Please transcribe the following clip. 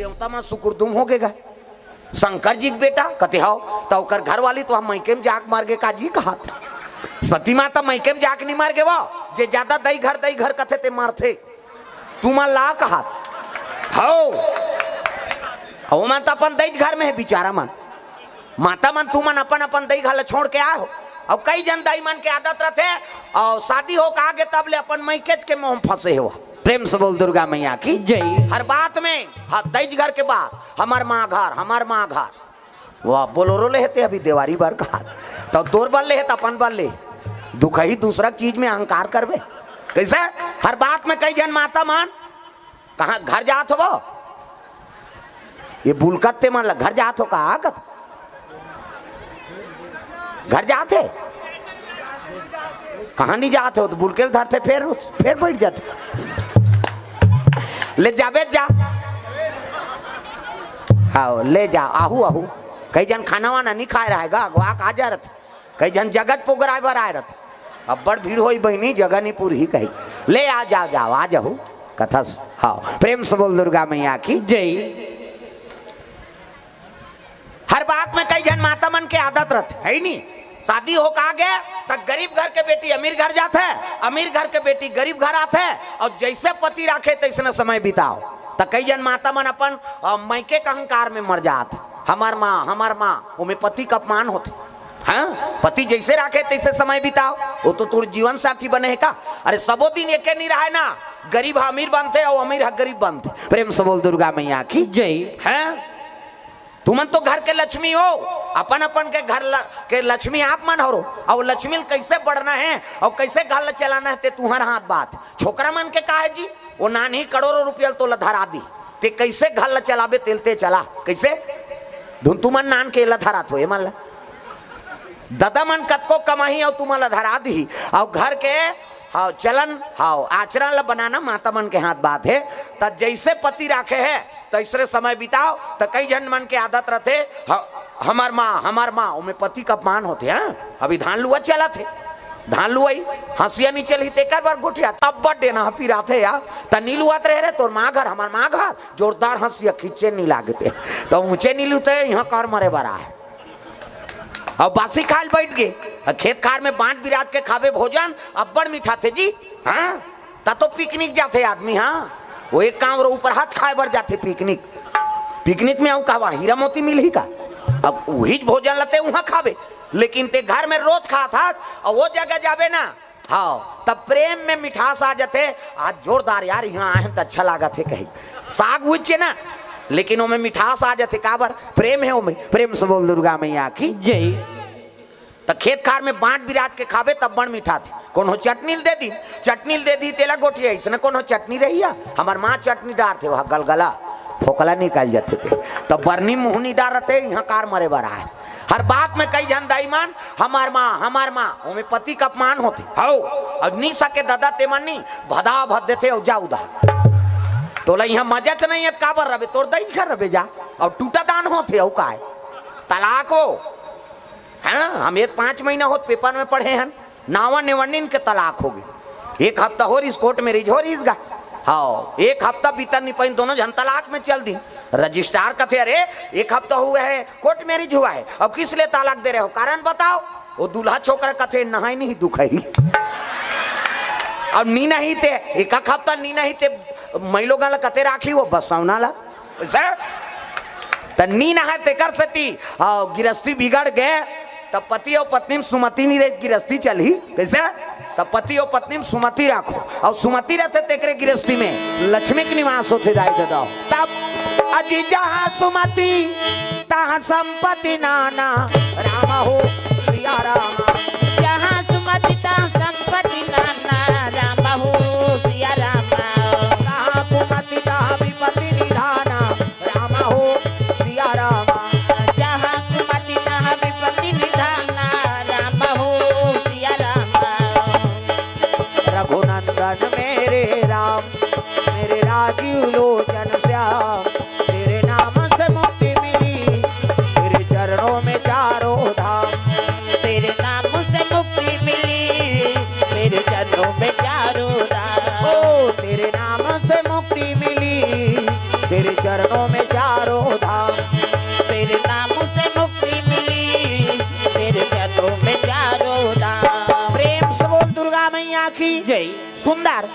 देवता में सुकुरदुम हो गए शंकर जी के बेटा कते हाओ तो ओकर घर वाली तो हम मैके में जाक मार गे का जी कहा सती माता मैके में जाक नहीं मार गे वो जे ज्यादा दई घर कथे ते मारथे तू मा ला कहा हो मन तो अपन दई घर में है बेचारा मन माता मन तू मन अपन दई घर छोड़ के आओ और कई जन दाई मन के आदत रहते और शादी हो का आगे तब ले अपन मैकेज के मुंह फंसे हो। प्रेम से बोल दुर्गा मैया की जय। हर बात में दई घर के बाद हमार माँ घर वाह बोलोरो ले हेते अभी देवारी बार कहा तो तोर बल ले तो अपन बल ले दुख ही दूसरा चीज में अहंकार करबे कैसे हर बात में कई जन माता मान कहा घर जात हो ये बुलकते मन घर जात हो कहा घर जाते कहाँ नहीं जाते हो तो बुलके धरते फिर बैठ जाते ले जाबे जा हाँ ले जा आहू कई जन खाना वाना नहीं खाए रहेगा अगवा कहा जा रहे कई जन जगत पोगराए बर आए रहे अब बड़ भीड़ होई बहनी जगह नहीं पूरी ही कही ले आ जाओ कथा हाँ प्रेम से बोल दुर्गा मैया की जय। हर बात में कई जन माता मन के आदत रहते है नहीं शादी हो का गए तो गरीब घर के बेटी अमीर घर जाते है अमीर घर के बेटी गरीब घर आते है और जैसे पति राखे तैसे समय बिताओ तो कई जन माता मन अपन मैके के अहंकार में मर जाते हमार माँ उमें पति का अपमान होते हाँ पति जैसे राखे तैसे समय बिताओ वो तो तुर जीवन साथी बने है का अरे सबो दिन एक नहीं रहे ना गरीब अमीर बनते और अमीर गरीब बनते। प्रेम से बोल दुर्गा मैया की जय। है तुमन तो घर के लक्ष्मी हो अपन के घर के लक्ष्मी आप मन हो और लक्ष्मी कैसे बढ़ना है और कैसे घर चलाना है ते तुम्हारा हाथ बात छोकरा मन के का है जी वो नानी करोड़ों रुपया तो धरा दी ते कैसे घर चलाबे तेलते चला कैसे धुन तुमन नान के धरा थो मन दादा मन कतको कमाही और तुमन धरा दी और घर के हाँ चलन हाँ आचरण ला बनाना माता मन के हाथ बात है तब जैसे पति राखे है तैसरे समय बिताओ तो कई जन मन के आदत रहते हमार माँ उमें पति का अपमान होते हैं अभी धान लुआ चला थे धान लुआई हंसिया नहीं चली ते कर बार गोटिया तब बड़ देना पीरा थे यार त नीलू आत रहे तोर माँ घर हमार माँ घर जोरदार हंसिया खींचे नहीं लागते तो ऊंचे नीलू थे यहाँ कर मरे बरा है और बासी खाल बैठ गए खेत खार में बांट बिराज के खावे भोजन अब बड़ मीठा थे जी हाँ तो पिकनिक जाते आदमी हाँ वो एक काम ऊपर हाथ खाए बढ़ जाते पिकनिक में आऊँ कहा हीरा मोती मिल ही का अब वही भोजन लते वहां खावे लेकिन ते घर में रोज खा था और वो जगह जावे ना हाँ तब प्रेम में मिठास आ जाते आज जोरदार यार यहाँ आए तो अच्छा लगा थे कहीं साग हुई ना लेकिन वो में मिठास आ जाते काबर प्रेम है वो में प्रेम से बोल दुर्गा मैया की जय। तो खेत खार में बांट बिराज के खावे तब बड़ मीठा थे कोनो चटनी दे दी तेला गोटिया इसने कोनो चटनी रही हमार माँ चटनी डालते वहाँ गलगला फोकला निकाल जाते थे तो बर्नी मुहनी डालते यहाँ कार मरे बरा है। हर बात में कई जन दाईमान हमार माँ उमें पति का अपमान होते हो अग्नि सके दादा तेमनी भदा भद देते और जा उदा तो यहाँ मजा तो नहीं है काबर रहे तोर दई घर रहे जा और टूटा दान होते हो का तलाक हो हाँ हम एक 5 महीना हो पेपर में पढ़े हैं नावा निवनिन के तलाक हो गए एक हफ्ता हो रही कोर्ट में रिज हो रही इसका हाँ एक हफ्ता बीता नहीं पाई दोनों जन तलाक में चल दी रजिस्ट्रार कहते अरे एक हफ्ता हुआ है कोर्ट मैरिज हुआ है अब किस लिए तलाक दे रहे हो कारण बताओ वो दूल्हा छोकरा कहते नहाई नहीं दुखाई अब नी नहीं थे एक हफ्ता नी नहीं थे महिलो गाला कहते राखी वो बसौना ला तो नी नहा ते कर सकती गिरस्ती बिगड़ गए तब पति और पत्नी में सुमति नहीं रही गिरस्ती चली कैसे तब पति और पत्नी में सुमति रखो और सुमति रहते तेकरे गिरस्ती में लक्ष्मी के निवास होते दाई दो तब अजी जहाँ सुमति तहाँ संपत्ति नाना राम हो सिया राम जहाँ सुमति तहाँ संपत्ति नाना राम हो सिया राम तहाँ कुमति तहाँ विपत्ति निधाना राम हो सिया राम जहाँ कुमति तहाँ विपत्ति निधाना राम हो सिया राम रघुनंदन मेरे राम मेरे राजीव लोचन श्याम तेरे नाम से मुक्ति मिली तेरे चरणों में चारों धाम तेरे नाम से मुक्ति मिली तेरे चरणों में चारों धाम ओ तेरे नाम से मुक्ति मिली तेरे चरणों में की जय सुंदर